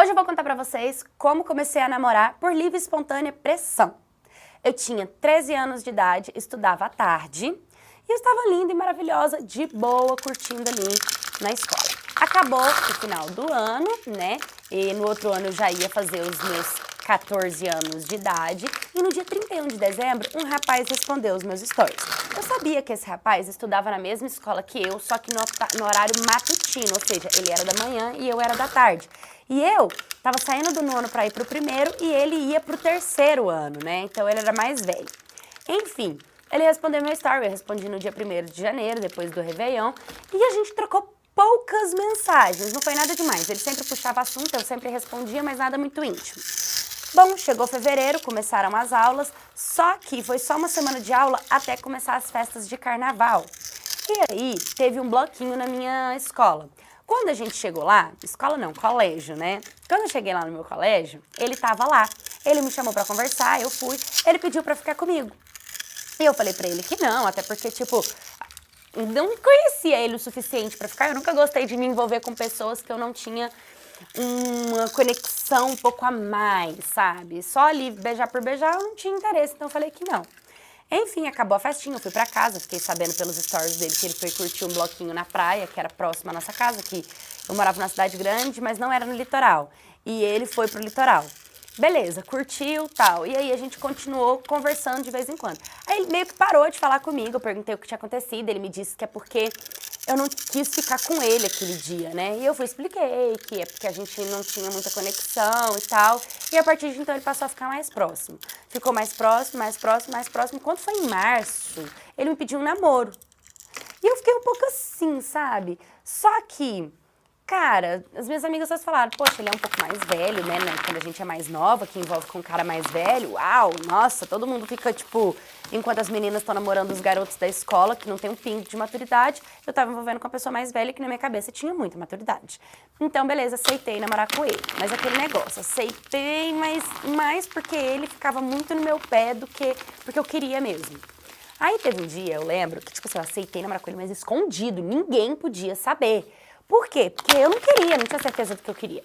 Hoje eu vou contar pra vocês como comecei a namorar por livre e espontânea pressão. Eu tinha 13 anos de idade, estudava à tarde e eu estava linda e maravilhosa, de boa, curtindo ali na escola. Acabou o final do ano, né? E no outro ano eu já ia fazer os meus 14 anos de idade e no dia 31 de dezembro um rapaz respondeu os meus stories. Eu sabia que esse rapaz estudava na mesma escola que eu, só que no horário matutino, ou seja, ele era da manhã e eu era da tarde. E eu tava saindo do nono para ir pro primeiro e ele ia pro terceiro ano, né? Então ele era mais velho. Enfim, ele respondeu meu story, eu respondi no dia 1º de janeiro, depois do Réveillon, e a gente trocou poucas mensagens, não foi nada demais. Ele sempre puxava assunto, eu sempre respondia, mas nada muito íntimo. Bom, chegou fevereiro, começaram as aulas, só que foi só uma semana de aula até começar as festas de carnaval. E aí, teve um bloquinho na minha escola. Quando a gente chegou lá, escola não, colégio, né? Quando eu cheguei lá no meu colégio, ele tava lá. Ele me chamou pra conversar, eu fui, ele pediu pra ficar comigo. E eu falei pra ele que não, até porque, tipo, não conhecia ele o suficiente pra ficar. Eu nunca gostei de me envolver com pessoas que eu não tinha uma conexão um pouco a mais, sabe? Só ali beijar por beijar eu não tinha interesse, então eu falei que não. Enfim, acabou a festinha, eu fui pra casa, fiquei sabendo pelos stories dele que ele foi curtir um bloquinho na praia, que era próximo à nossa casa, que eu morava numa cidade grande, mas não era no litoral. E ele foi pro litoral. Beleza, curtiu, tal. E aí a gente continuou conversando de vez em quando. Aí ele meio que parou de falar comigo, eu perguntei o que tinha acontecido, ele me disse que é porque eu não quis ficar com ele aquele dia, né? E eu expliquei que é porque a gente não tinha muita conexão e tal. E a partir de então ele passou a ficar mais próximo. Ficou mais próximo, mais próximo, mais próximo. Quando foi em março, ele me pediu um namoro. E eu fiquei um pouco assim, sabe? Só que, cara, as minhas amigas todas falaram, poxa, ele é um pouco mais velho, né? Quando a gente é mais nova, que envolve com um cara mais velho, uau, nossa, todo mundo fica, tipo, enquanto as meninas estão namorando os garotos da escola, que não tem um pingo de maturidade, eu tava envolvendo com uma pessoa mais velha que na minha cabeça tinha muita maturidade. Então, beleza, aceitei namorar com ele. Mas aquele negócio, aceitei, mas mais porque ele ficava muito no meu pé do que porque eu queria mesmo. Aí teve um dia, eu lembro, que tipo assim, eu aceitei namorar com ele, mas escondido, ninguém podia saber. Por quê? Porque eu não queria, não tinha certeza do que eu queria.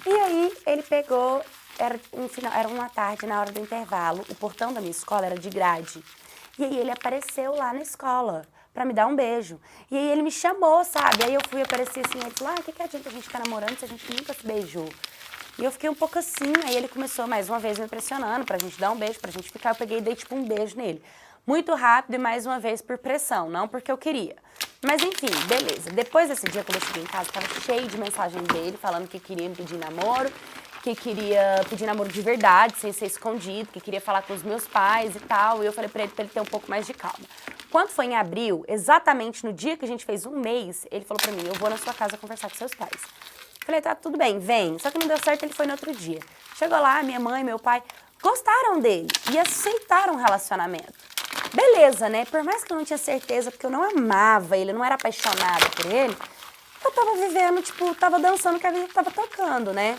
E aí ele pegou, era uma tarde, na hora do intervalo, o portão da minha escola era de grade. E aí ele apareceu lá na escola pra me dar um beijo. E aí ele me chamou, sabe? Aí eu fui, apareci assim, ele falou, o que adianta a gente ficar namorando se a gente nunca se beijou? E eu fiquei um pouco assim, aí ele começou mais uma vez me pressionando pra gente dar um beijo, pra gente ficar, eu peguei e dei tipo um beijo nele. Muito rápido e mais uma vez por pressão, não porque eu queria. Mas enfim, beleza. Depois desse dia, quando eu cheguei em casa, tava cheio de mensagem dele falando que queria me pedir namoro, que queria pedir namoro de verdade, sem ser escondido, que queria falar com os meus pais e tal. E eu falei pra ele ter um pouco mais de calma. Quando foi em abril, exatamente no dia que a gente fez um mês, ele falou pra mim, eu vou na sua casa conversar com seus pais. Falei, tá, tudo bem, vem. Só que não deu certo, ele foi no outro dia. Chegou lá, minha mãe, meu pai gostaram dele e aceitaram o relacionamento. Beleza, né? Por mais que eu não tinha certeza, porque eu não amava ele, eu não era apaixonada por ele, eu tava vivendo, tipo, tava dançando que a vida tava tocando, né?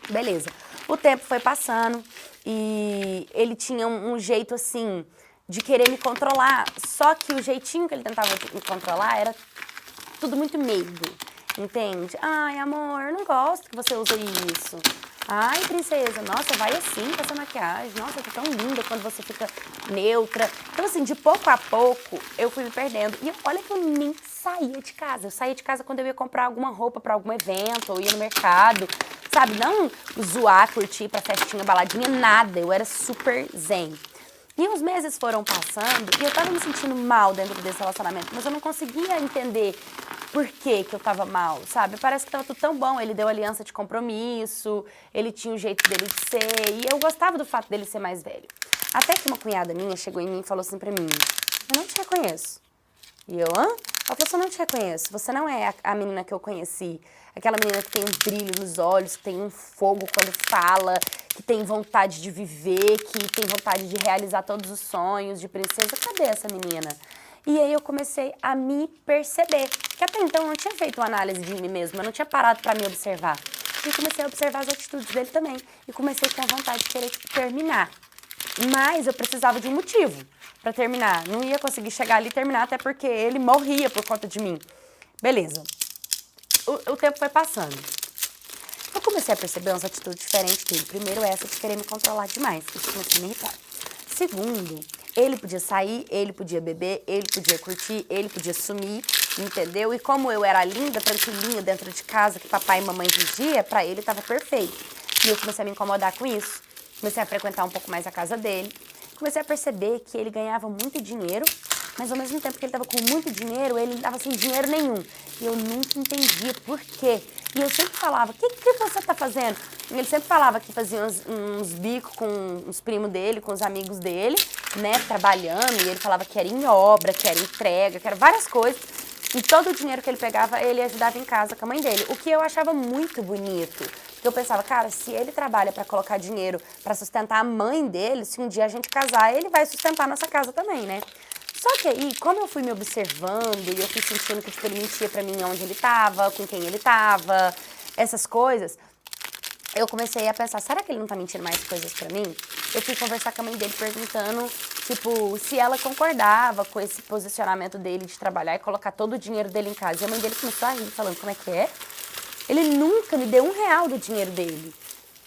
Beleza. O tempo foi passando e ele tinha um jeito, assim, de querer me controlar. Só que o jeitinho que ele tentava me controlar era tudo muito meigo, entende? Ai, amor, eu não gosto que você use isso. Ai, princesa, nossa, vai assim com essa maquiagem. Nossa, tá tão linda quando você fica neutra. Então, assim, de pouco a pouco, eu fui me perdendo. E olha que eu nem saía de casa. Eu saía de casa quando eu ia comprar alguma roupa pra algum evento, ou ia no mercado, sabe? Não zoar, curtir ir pra festinha, baladinha, nada. Eu era super zen. E os meses foram passando e eu tava me sentindo mal dentro desse relacionamento, mas eu não conseguia entender por que eu tava mal, sabe? Parece que tava tudo tão bom, ele deu aliança de compromisso, ele tinha o jeito dele de ser, e eu gostava do fato dele ser mais velho. Até que uma cunhada minha chegou em mim e falou assim pra mim, eu não te reconheço. E eu, hã? Ela falou assim, eu não te reconheço, você não é a menina que eu conheci, aquela menina que tem um brilho nos olhos, que tem um fogo quando fala, que tem vontade de viver, que tem vontade de realizar todos os sonhos de princesa. Cadê essa menina? E aí eu comecei a me perceber, que até então eu não tinha feito uma análise de mim mesma, eu não tinha parado pra me observar. E comecei a observar as atitudes dele também, e comecei com a vontade de querer, tipo, terminar. Mas eu precisava de um motivo pra terminar, não ia conseguir chegar ali e terminar, até porque ele morria por conta de mim. Beleza. O tempo foi passando. Eu comecei a perceber umas atitudes diferentes dele. Primeiro, essa de querer me controlar demais, isso começou a me irritar. Segundo, ele podia sair, ele podia beber, ele podia curtir, ele podia sumir, entendeu? E como eu era linda, tranquilinha, dentro de casa, que papai e mamãe vigia, pra ele tava perfeito. E eu comecei a me incomodar com isso. Comecei a frequentar um pouco mais a casa dele. Comecei a perceber que ele ganhava muito dinheiro, mas ao mesmo tempo que ele estava com muito dinheiro, ele estava sem dinheiro nenhum. E eu nunca entendia por quê. E eu sempre falava, o que você está fazendo? E ele sempre falava que fazia uns bicos com os primos dele, com os amigos dele, né, trabalhando. E ele falava que era em obra, que era entrega, que era várias coisas. E todo o dinheiro que ele pegava, ele ajudava em casa com a mãe dele. O que eu achava muito bonito. Porque eu pensava, cara, se ele trabalha para colocar dinheiro para sustentar a mãe dele, se um dia a gente casar, ele vai sustentar a nossa casa também, né? Só que aí, como eu fui me observando e eu fui sentindo que tipo, ele mentia pra mim onde ele tava, com quem ele tava, essas coisas, eu comecei a pensar, será que ele não tá mentindo mais coisas pra mim? Eu fui conversar com a mãe dele perguntando, tipo, se ela concordava com esse posicionamento dele de trabalhar e colocar todo o dinheiro dele em casa. E a mãe dele começou a rir, falando, como é que é? Ele nunca me deu R$1 do dinheiro dele.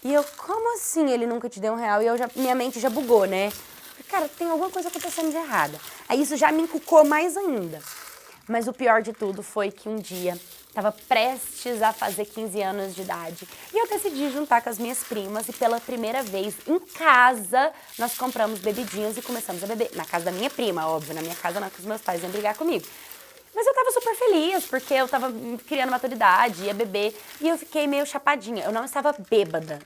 E eu, como assim ele nunca te deu R$1? E minha mente já bugou, né? Cara, tem alguma coisa acontecendo de errada. Aí isso já me encucou mais ainda. Mas o pior de tudo foi que um dia estava prestes a fazer 15 anos de idade e eu decidi juntar com as minhas primas e pela primeira vez em casa nós compramos bebidinhas e começamos a beber. Na casa da minha prima, óbvio, na minha casa não, que os meus pais iam brigar comigo. Mas eu tava super feliz, porque eu tava criando maturidade, ia beber, e eu fiquei meio chapadinha. Eu não estava bêbada,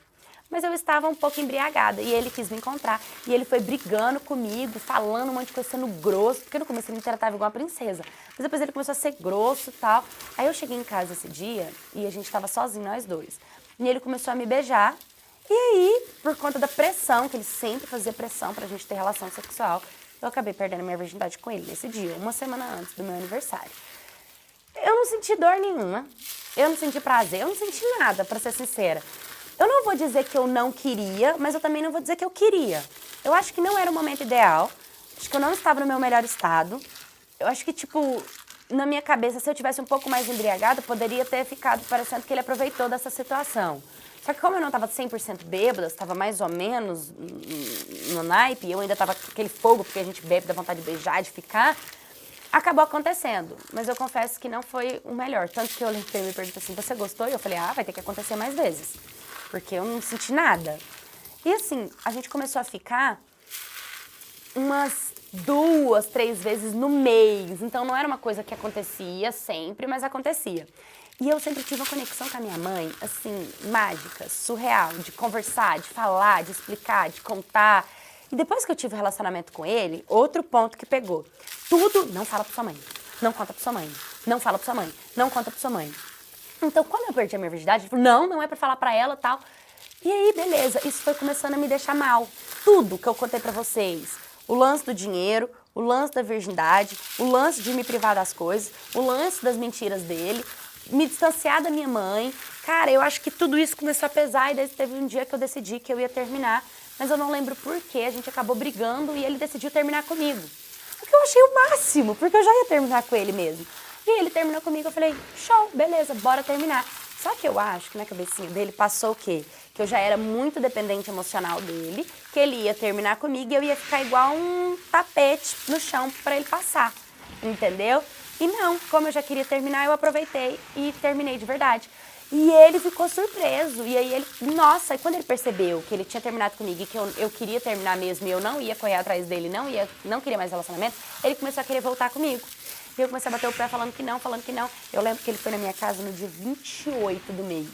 mas eu estava um pouco embriagada. E ele quis me encontrar, e ele foi brigando comigo, falando um monte de coisa, sendo grosso, porque no começo ele me tratava igual uma princesa. Mas depois ele começou a ser grosso e tal. Aí eu cheguei em casa esse dia, e a gente tava sozinho, nós dois. E ele começou a me beijar, e aí, por conta da pressão, que ele sempre fazia pressão pra gente ter relação sexual, eu acabei perdendo minha virgindade com ele nesse dia, uma semana antes do meu aniversário. Eu não senti dor nenhuma, eu não senti prazer, eu não senti nada, pra ser sincera. Eu não vou dizer que eu não queria, mas eu também não vou dizer que eu queria. Eu acho que não era o momento ideal, acho que eu não estava no meu melhor estado. Eu acho que, tipo, na minha cabeça, se eu tivesse um pouco mais embriagada, poderia ter ficado parecendo que ele aproveitou dessa situação. Só que como eu não estava 100% bêbada, estava mais ou menos no naipe, e eu ainda estava com aquele fogo, porque a gente bebe, dá vontade de beijar, de ficar, acabou acontecendo. Mas eu confesso que não foi o melhor. Tanto que eu olhei pra ele e me perguntou assim, você gostou? E eu falei, vai ter que acontecer mais vezes. Porque eu não senti nada. E assim, a gente começou a ficar umas 2, 3 vezes no mês. Então não era uma coisa que acontecia sempre, mas acontecia. E eu sempre tive uma conexão com a minha mãe, assim, mágica, surreal, de conversar, de falar, de explicar, de contar. E depois que eu tive um relacionamento com ele, outro ponto que pegou. Tudo, não fala pra sua mãe, não conta pra sua mãe, não fala pra sua mãe, não conta pra sua mãe. Então, quando eu perdi a minha virgindade, ele falou, não é pra falar pra ela e tal. E aí, beleza, isso foi começando a me deixar mal. Tudo que eu contei pra vocês, o lance do dinheiro, o lance da virgindade, o lance de me privar das coisas, o lance das mentiras dele, me distanciar da minha mãe. Cara, eu acho que tudo isso começou a pesar e daí teve um dia que eu decidi que eu ia terminar, mas eu não lembro por quê, a gente acabou brigando e ele decidiu terminar comigo. O que eu achei o máximo, porque eu já ia terminar com ele mesmo. E ele terminou comigo, eu falei, show, beleza, bora terminar. Só que eu acho que na cabecinha dele passou o quê? Que eu já era muito dependente emocional dele, que ele ia terminar comigo e eu ia ficar igual um tapete no chão pra ele passar, entendeu? E não, como eu já queria terminar, eu aproveitei e terminei de verdade. E ele ficou surpreso, e aí ele, nossa, e quando ele percebeu que ele tinha terminado comigo e que eu queria terminar mesmo e eu não ia correr atrás dele, não queria mais relacionamento, ele começou a querer voltar comigo. E eu comecei a bater o pé falando que não, falando que não. Eu lembro que ele foi na minha casa no dia 28 do mês.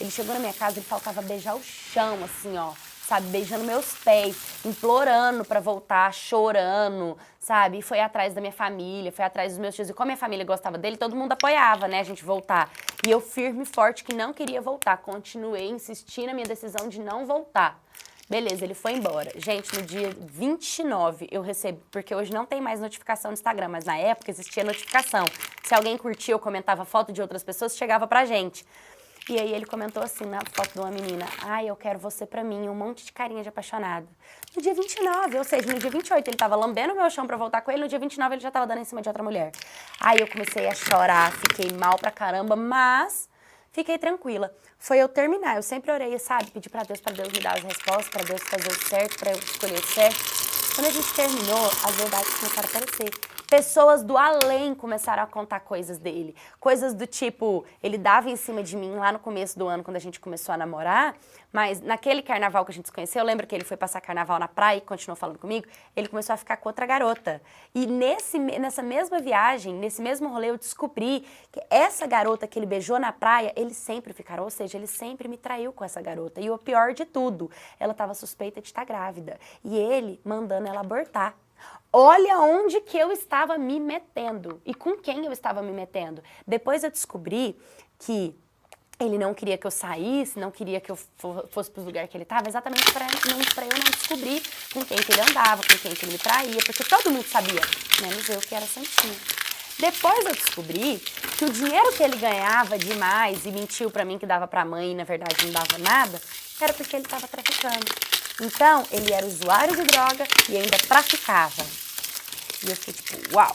Ele chegou na minha casa, ele faltava beijar o chão, assim, ó, sabe, beijando meus pés, implorando pra voltar, chorando, sabe, e foi atrás da minha família, foi atrás dos meus tios, e como a minha família gostava dele, todo mundo apoiava, né, a gente voltar, e eu firme e forte que não queria voltar, continuei insistindo na minha decisão de não voltar. Beleza, ele foi embora. Gente, no dia 29 eu recebi, porque hoje não tem mais notificação no Instagram, mas na época existia notificação. Se alguém curtia ou comentava foto de outras pessoas, chegava pra gente. E aí ele comentou assim na foto de uma menina, eu quero você pra mim, um monte de carinha de apaixonado. No dia 29, ou seja, no dia 28 ele tava lambendo o meu chão pra voltar com ele, no dia 29 ele já tava dando em cima de outra mulher. Aí eu comecei a chorar, fiquei mal pra caramba, mas Fiquei tranquila. Foi eu terminar. Eu sempre orei, sabe? Pedi pra Deus me dar as respostas, pra Deus fazer o certo, pra eu escolher o certo. Quando a gente terminou, as verdades começaram a aparecer. Pessoas do além começaram a contar coisas dele. Coisas do tipo, ele dava em cima de mim lá no começo do ano, quando a gente começou a namorar, mas naquele carnaval que a gente se conheceu, eu lembro que ele foi passar carnaval na praia e continuou falando comigo, ele começou a ficar com outra garota. E nessa mesma viagem, nesse mesmo rolê, eu descobri que essa garota que ele beijou na praia, ele sempre ficaram, ou seja, ele sempre me traiu com essa garota. E o pior de tudo, ela estava suspeita de estar grávida. E ele mandando ela abortar. Olha onde que eu estava me metendo e com quem eu estava me metendo. Depois eu descobri que ele não queria que eu saísse, não queria que eu fosse para o lugar que ele estava, exatamente para eu não descobrir com quem que ele andava, com quem que ele me traía, porque todo mundo sabia, menos eu que era santinha. Depois eu descobri que o dinheiro que ele ganhava demais e mentiu para mim que dava para a mãe e na verdade não dava nada, era porque ele estava traficando. Então, ele era usuário de droga e ainda traficava. E eu fiquei tipo, uau!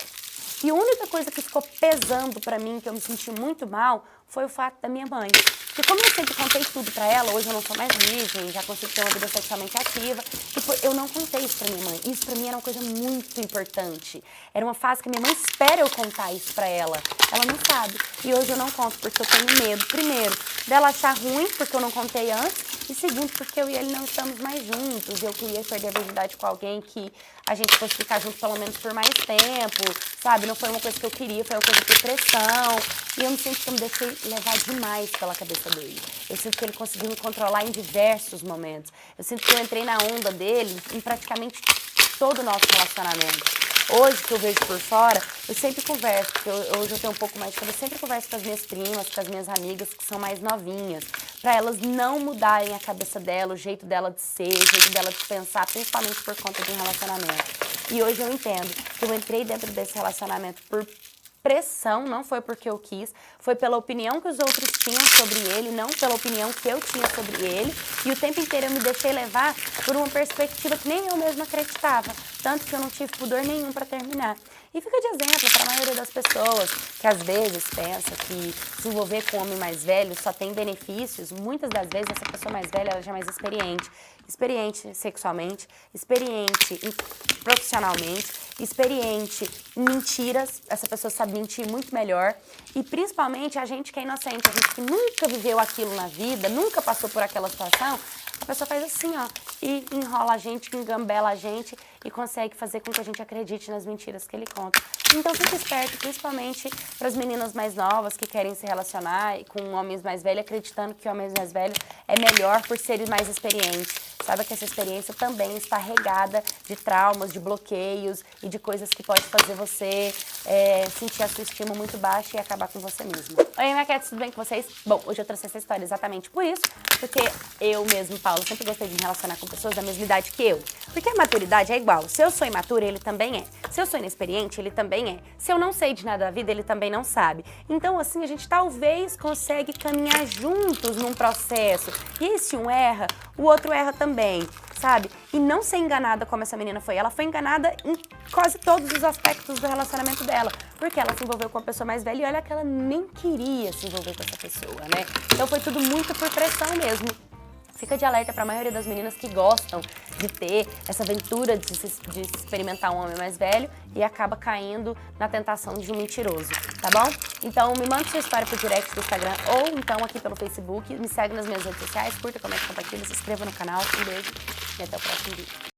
E a única coisa que ficou pesando pra mim, que eu me senti muito mal, foi o fato da minha mãe. Porque como eu sempre contei tudo pra ela, hoje eu não sou mais virgem, já consigo ter uma vida sexualmente ativa, e eu não contei isso pra minha mãe. Isso pra mim era uma coisa muito importante. Era uma fase que minha mãe espera eu contar isso pra ela. Ela não sabe. E hoje eu não conto porque eu tenho medo, primeiro, dela achar ruim, porque eu não contei antes, e segundo, porque eu e ele não estamos mais juntos. Eu queria perder a virgindade com alguém que a gente fosse ficar junto pelo menos por mais tempo, sabe? Não foi uma coisa que eu queria, foi uma coisa por pressão. E eu me sinto que eu me deixei levar demais pela cabeça dele. Eu sinto que ele conseguiu me controlar em diversos momentos. Eu sinto que eu entrei na onda dele em praticamente todo o nosso relacionamento. Hoje, que eu vejo por fora, eu sempre converso, porque hoje eu tenho um pouco mais de tempo, eu sempre converso com as minhas primas, com as minhas amigas que são mais novinhas, para elas não mudarem a cabeça dela, o jeito dela de ser, o jeito dela de pensar, principalmente por conta de um relacionamento. E hoje eu entendo que eu entrei dentro desse relacionamento por pressão, não foi porque eu quis, foi pela opinião que os outros tinham sobre ele, não pela opinião que eu tinha sobre ele, e o tempo inteiro eu me deixei levar por uma perspectiva que nem eu mesma acreditava, tanto que eu não tive pudor nenhum para terminar. E fica de exemplo para a maioria das pessoas que às vezes pensa que se envolver com um homem mais velho só tem benefícios, muitas das vezes essa pessoa mais velha ela já é mais experiente sexualmente, experiente profissionalmente, experiente em mentiras, essa pessoa sabe mentir muito melhor e principalmente a gente que é inocente, a gente que nunca viveu aquilo na vida, nunca passou por aquela situação, a pessoa faz assim, ó, e enrola a gente, engambela a gente e consegue fazer com que a gente acredite nas mentiras que ele conta. Então fique esperto, principalmente para as meninas mais novas que querem se relacionar com homens mais velhos, acreditando que homens mais velhos é melhor por serem mais experientes. Saiba que essa experiência também está regada de traumas, de bloqueios e de coisas que pode fazer você sentir a sua estima muito baixa e acabar com você mesma. Oi, minha cat, tudo bem com vocês? Bom, hoje eu trouxe essa história exatamente por isso, porque eu mesmo, Paulo, sempre gostei de me relacionar com pessoas da mesma idade que eu. Porque a maturidade é igual. Se eu sou imatura, ele também é. Se eu sou inexperiente, ele também é. Se eu não sei de nada da vida, ele também não sabe. Então, assim, a gente talvez consegue caminhar juntos num processo. E se um erra, o outro erra também, sabe? E não ser enganada como essa menina foi. Ela foi enganada em quase todos os aspectos do relacionamento dela. Porque ela se envolveu com uma pessoa mais velha e olha que ela nem queria se envolver com essa pessoa, né? Então foi tudo muito por pressão mesmo. Fica de alerta para a maioria das meninas que gostam de ter essa aventura de experimentar um homem mais velho e acaba caindo na tentação de um mentiroso, tá bom? Então me manda sua história por direct do Instagram ou então aqui pelo Facebook, me segue nas minhas redes sociais, curta, comente, compartilha, se inscreva no canal, um beijo e até o próximo vídeo.